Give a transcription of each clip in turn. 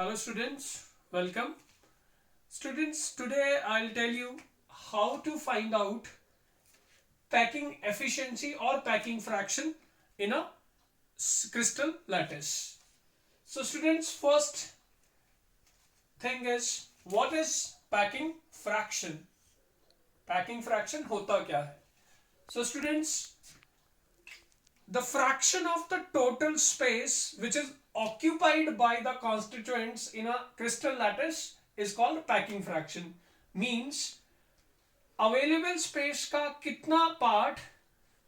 Hello students, welcome. Students, today I'll tell you how to find out packing efficiency or packing fraction in a crystal lattice. So students, first thing is, what is packing fraction? Packing fraction hota kya hai? So students, the fraction of the total space which is occupied by the constituents in a crystal lattice is called packing fraction. Means available space का कितना part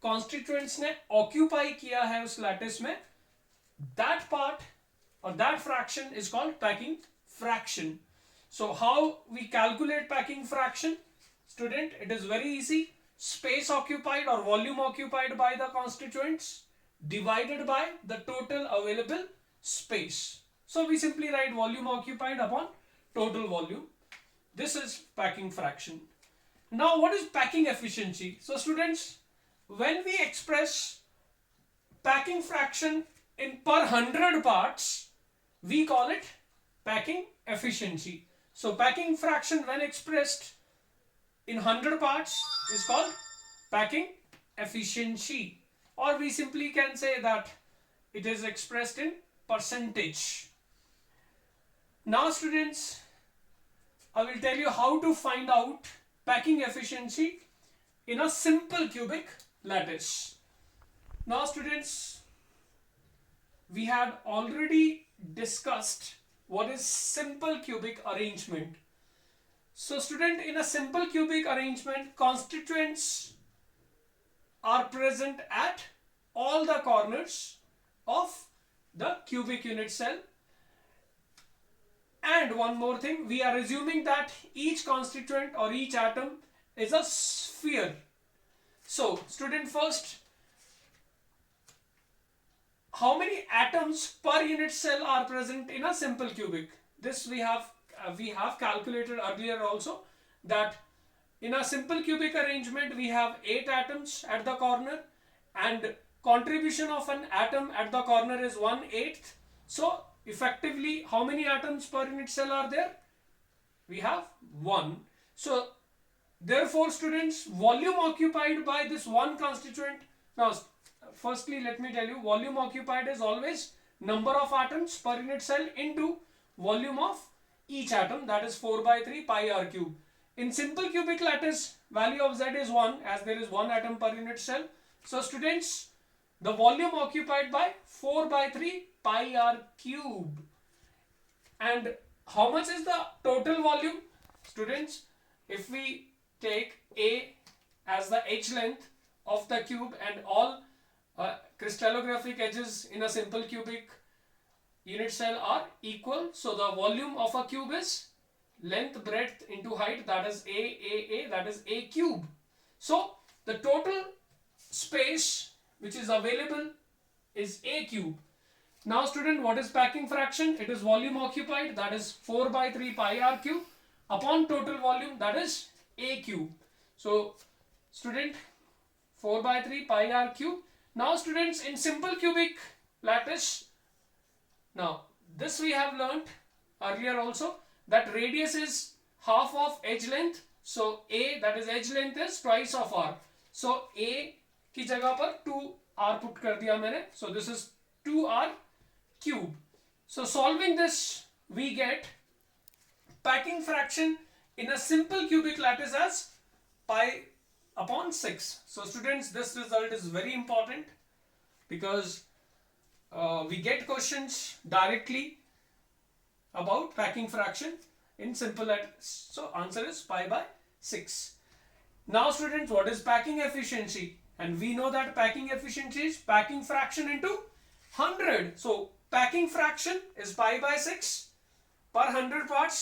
constituents ने occupy किया है उस lattice में, that part or that fraction is called packing fraction. So how we calculate packing fraction? Student, it is very easy. Space occupied or volume occupied by the constituents divided by the total available space. So we simply write volume occupied upon total volume. This is packing fraction. Now what is packing efficiency? So students, when we express packing fraction in per 100 parts, we call it packing efficiency. So packing fraction when expressed in 100 parts is called packing efficiency, or we simply can say that it is expressed in percentage. Now students, I will tell you how to find out packing efficiency in a simple cubic lattice. Now students, we had already discussed what is simple cubic arrangement. So student, in a simple cubic arrangement, constituents are present at all the corners of the cubic unit cell. And one more thing, we are assuming that each constituent or each atom is a sphere. So student, first, how many atoms per unit cell are present in a simple cubic? This we have calculated earlier also, that in a simple cubic arrangement we have 8 atoms at the corner, and contribution of an atom at the corner is 1/8. So effectively, how many atoms per unit cell are there? We have 1. So therefore students, volume occupied by this one constituent. Now firstly, let me tell you, volume occupied is always number of atoms per unit cell into volume of each atom, that is 4/3 pi r cube. In simple cubic lattice, value of Z is 1, as there is 1 atom per unit cell. So students, the volume occupied by 4/3 pi r cube. And how much is the total volume? Students, if we take A as the edge length of the cube, and all crystallographic edges in a simple cubic unit cell are equal, so the volume of a cube is length, breadth into height, that is A, that is A cube. So the total space which is available is A cube. Now student, what is packing fraction? It is volume occupied, that is 4/3 pi r cube, upon total volume, that is A cube. So student, 4/3 pi r cube. Now students, in simple cubic lattice, now this we have learnt earlier also, that radius is half of edge length. So A, that is edge length, is twice of r. So A की जगह पर 2r put कर दिया मैंने. So this is 2r cube. So solving this, we get packing fraction in a simple cubic lattice as pi upon 6. So students, this result is very important, because we get questions directly about packing fraction in simple lattice. So answer is pi by 6. Now students, what is packing efficiency? And we know that packing efficiency is packing fraction into 100. So packing fraction is pi by 6 per 100 parts.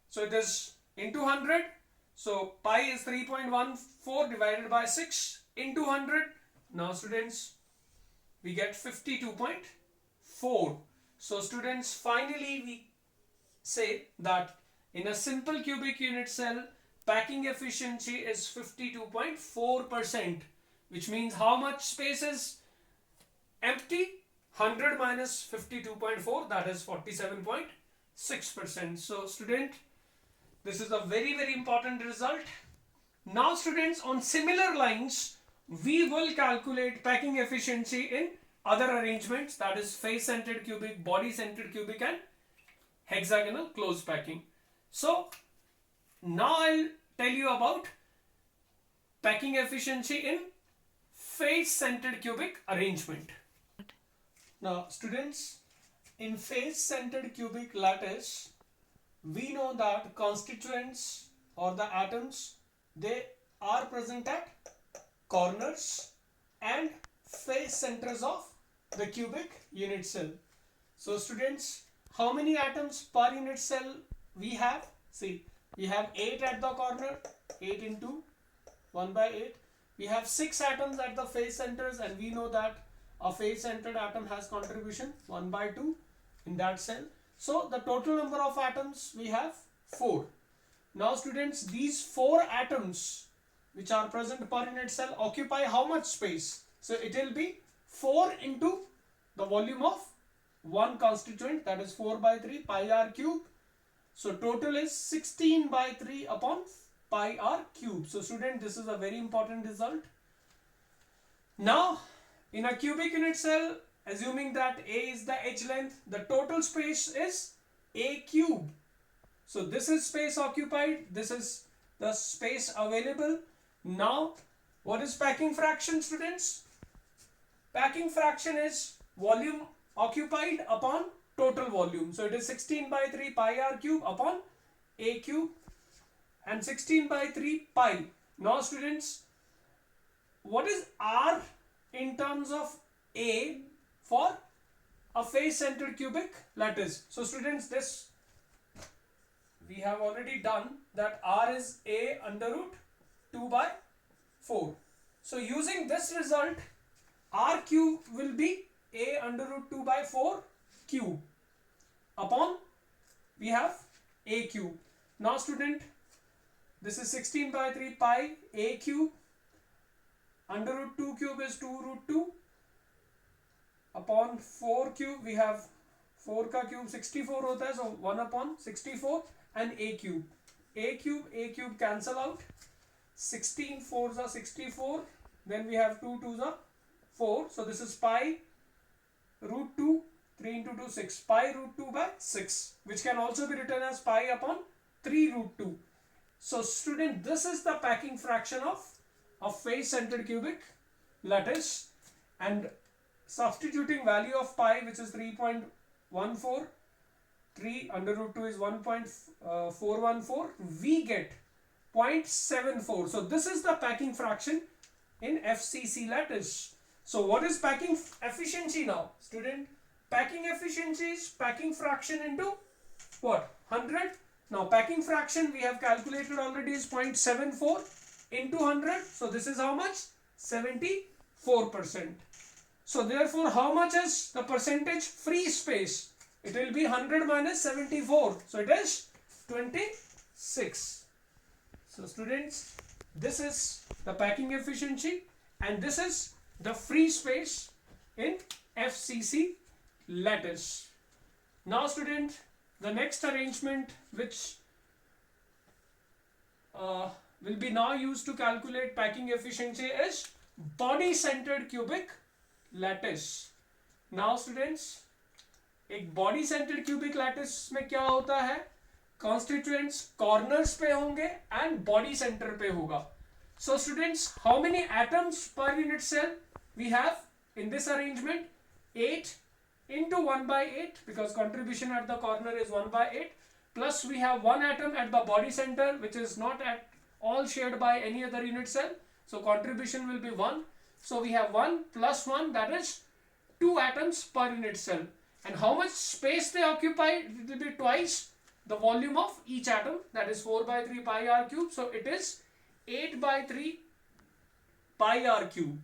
So it is into 100. So pi is 3.14 divided by 6 into 100. Now students, we get 52.4. So students, finally we say that in a simple cubic unit cell, packing efficiency is 52.4%, which means how much space is empty? 100 minus 52.4, that is 47.6%. So student, this is a very very important result. Now students, on similar lines, we will calculate packing efficiency in other arrangements, that is face centered cubic, body centered cubic and hexagonal closed packing. So now I'll tell you about packing efficiency in face centered cubic arrangement. Now students, in face centered cubic lattice, we know that constituents or the atoms, they are present at corners and face centers of the cubic unit cell. So students, how many atoms per unit cell we have? See, we have 8 at the corner, 8 into 1 by 8. We have 6 atoms at the face centers, and we know that a face centered atom has contribution 1 by 2 in that cell. So the total number of atoms we have 4. Now students, these 4 atoms which are present per unit cell occupy how much space? So it will be 4 into the volume of one constituent, that is 4 by 3 pi r cube. So total is 16 by 3 upon pi r cube. So student, this is a very important result. Now in a cubic unit cell, assuming that A is the edge length, the total space is A cube. So this is space occupied, this is the space available. Now what is packing fraction, students? Packing fraction is volume occupied upon total volume. So it is 16 by 3 pi r cube upon A cube and 16 by 3 pi. Now students, what is R in terms of A for a face centered cubic lattice? So students, this we have already done, that R is A under root 2 by 4. So using this result, R cube will be A under root 2 by 4 cube upon we have A cube. Now student, this is 16 by 3 pi A cube, under root 2 cube is 2 root 2 upon 4 cube, we have 4 का cube 64 होता है, so 1 upon 64 and A cube cancel out, 16 4s are 64, then we have 2 2s are 4, so this is pi root 2, 3 into 2 6, pi root 2 by 6, which can also be written as pi upon 3 root 2. So student, this is the packing fraction of a face centered cubic lattice, and substituting value of pi, which is 3.14, 3 under root 2 is 1.414, we get 0.74. So this is the packing fraction in FCC lattice. So what is packing efficiency now, student? Packing efficiency is packing fraction into what? 100. Now packing fraction we have calculated already is 0.74 into 100. So this is how much? 74%. So therefore, how much is the percentage free space? It will be 100 minus 74. So it is 26. So students, this is the packing efficiency and this is the free space in FCC lattice. Now student, the next arrangement which will be now used to calculate packing efficiency is body centered cubic lattice. Now students, एक body centered cubic lattice में क्या होता है? Constituents corners पे होंगे and body center पे होगा. So students, how many atoms per unit cell we have in this arrangement? 8 into 1 by 8, because contribution at the corner is 1 by 8, plus we have 1 atom at the body center which is not at all shared by any other unit cell, so contribution will be 1. So we have 1 plus 1, that is 2 atoms per unit cell, and how much space they occupy? It will be twice the volume of each atom, that is 4 by 3 pi r cube, so it is 8 by 3 pi r cube.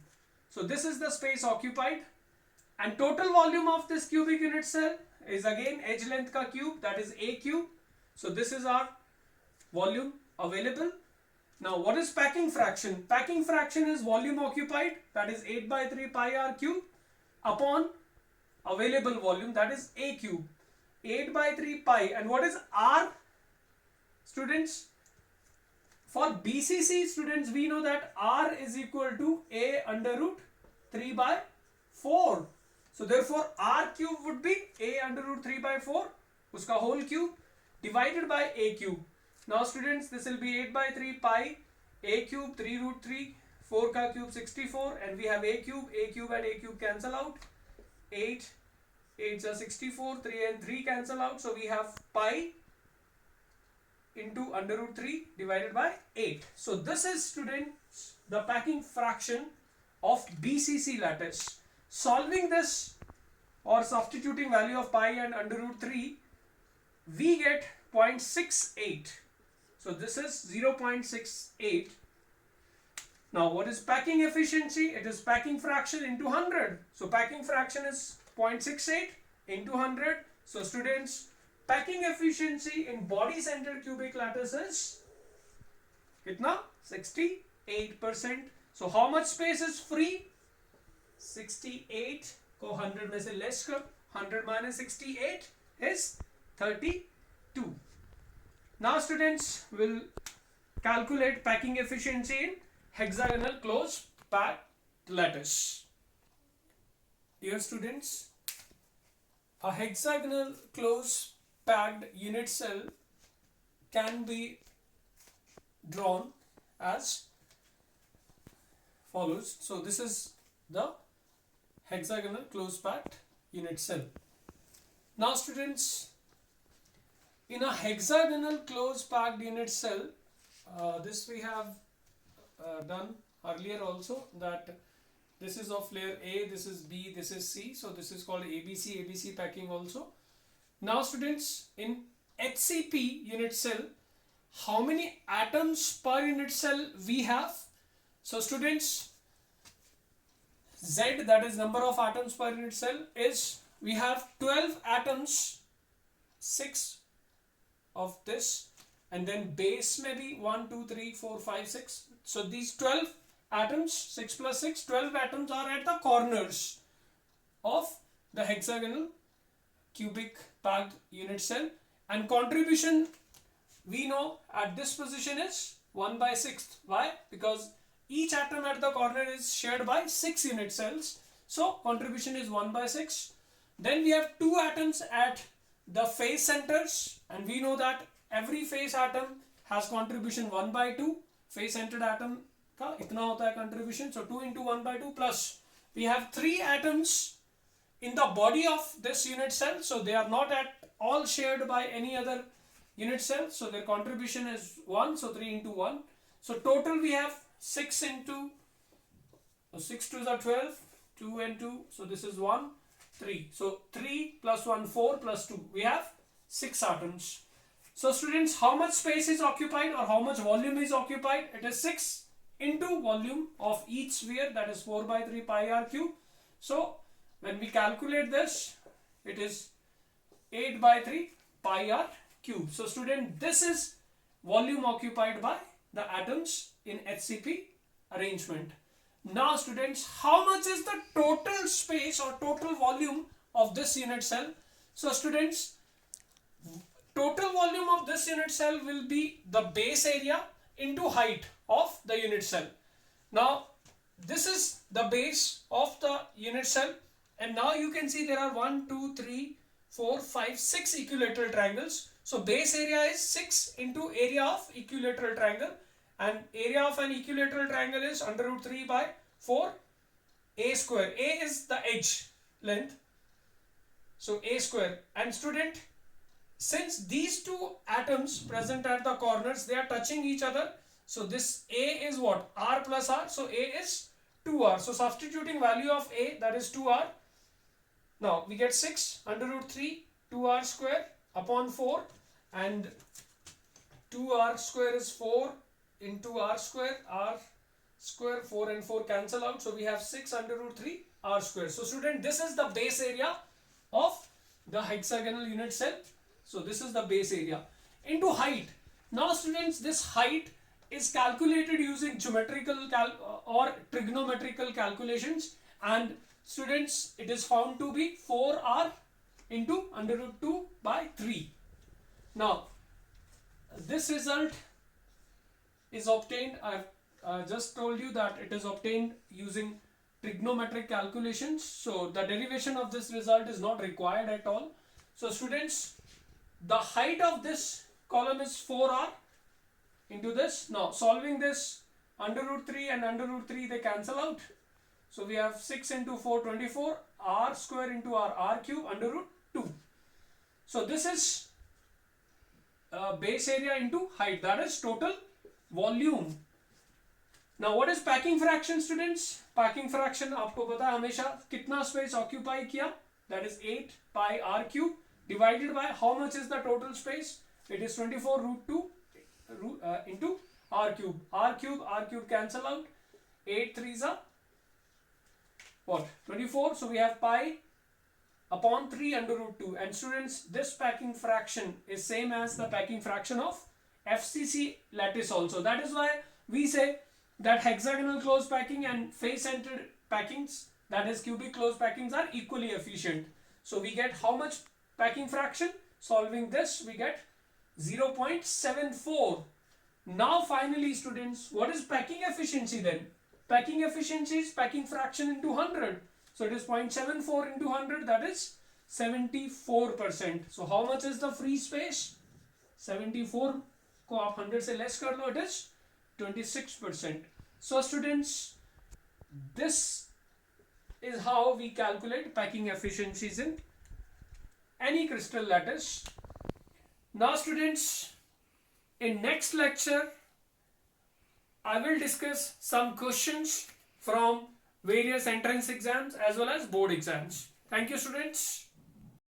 So this is the space occupied, and total volume of this cubic unit cell is again edge length ka cube, that is A cube. So this is our volume available. Now what is packing fraction? Packing fraction is volume occupied, that is 8 by 3 pi r cube upon available volume, that is A cube. 8 by 3 pi. And what is R, students? For BCC students, we know that R is equal to A under root 3 by 4. So therefore R cube would be A under root 3 by 4, uska whole cube, divided by A cube. Now students, this will be 8 by 3 pi A cube 3 root 3, 4 ka cube 64, and we have A cube and A cube cancel out. 8 is 64, 3 and 3 cancel out. So we have pi into under root 3 divided by 8. So this is, students, the packing fraction of BCC lattice. Solving this or substituting value of pi and under root 3, we get 0.68. So this is 0.68. Now what is packing efficiency? It is packing fraction into 100. So packing fraction is 0.68 into 100. So students, packing efficiency in body centered cubic lattice is kitna? 68%. So how much space is free? 68 को 100 में से less कर, 100 minus 68 is 32. Now students will calculate packing efficiency in hexagonal close packed lattice. Dear students, a hexagonal close packed unit cell can be drawn as follows. So this is the hexagonal close packed unit cell. Now students, in a hexagonal close packed unit cell, this we have done earlier also, that this is of layer A, this is B, this is C. So this is called ABC packing also. Now students, in HCP unit cell, how many atoms per unit cell we have? So students, Z, that is number of atoms per unit cell, is we have 12 atoms, 6 of this, and then base maybe 1, 2, 3, 4, 5, 6. So these 12 atoms, 6 plus 6, 12 atoms are at the corners of the hexagonal cubic packed unit cell, and contribution we know at this position is 1 by 6th. Why? Because each atom at the corner is shared by 6 unit cells. So contribution is 1 by 6. Then we have 2 atoms at the face centers, and we know that every face atom has contribution 1 by 2. Face centered atom ka itna hota hai contribution. So 2 into 1 by 2, plus we have 3 atoms in the body of this unit cell. So they are not at all shared by any other unit cell. So their contribution is 1. So 3 into 1. So total we have 6 into 6 2s are 12, 2 and 2. So this is 1, 3. So 3 plus 1, 4 plus 2. We have 6 atoms. So students, how much space is occupied or how much volume is occupied? It is 6 into volume of each sphere, that is 4 by 3 pi r cube. So when we calculate this, it is 8 by 3 pi r cube. So student, this is volume occupied by the atoms in HCP arrangement. Now students, how much is the total space or total volume of this unit cell? So students, total volume of this unit cell will be the base area into height of the unit cell. Now this is the base of the unit cell, and now you can see there are 1, 2, 3, 4, 5, 6 equilateral triangles. So base area is 6 into area of equilateral triangle, and area of an equilateral triangle is under root 3 by 4 a square. A is the edge length, so a square. And student, since these two atoms present at the corners, they are touching each other, so this a is what? R plus R. So a is 2r. So substituting value of a, that is 2r. Now we get 6 under root 3 2r square upon 4, and 2r square is 4 into r square. 4 and 4 cancel out, so we have 6 under root 3 r square. So student, this is the base area of the hexagonal unit cell. So this is the base area into height. Now students, this height is calculated using geometrical or trigonometrical calculations, and students, it is found to be 4r into under root 2 by 3. Now, this result is obtained, I've just told you that it is obtained using trigonometric calculations. So the derivation of this result is not required at all. So students, the height of this column is 4r into this. Now solving this, under root 3 and under root 3 they cancel out. So we have 6 into 4, 24, r square into r cube under root 2. So this is base area into height, that is total volume. Now what is packing fraction students? Packing fraction आपको पता है हमेशा कितना space occupy किया, that is 8 pi r cube divided by how much is the total space? It is 24 root 2 into r cube. R cube cancel out. 8 3s are what? 24. So we have pi upon 3 under root 2. And students, this packing fraction is same as the packing fraction of FCC lattice also. That is why we say that hexagonal closed packing and face-centered packings, that is cubic closed packings, are equally efficient. So we get how much packing fraction? Solving this, we get 0.74. Now finally students, what is packing efficiency then? Packing efficiency is packing fraction into 100. So it is 0.74 into 100, that is 74%. So how much is the free space? 74 को आप 100 से less कर लो, it is 26%. So students, this is how we calculate packing efficiencies in any crystal lattice. Now students, in next lecture I will discuss some questions from various entrance exams as well as board exams. Thank you students.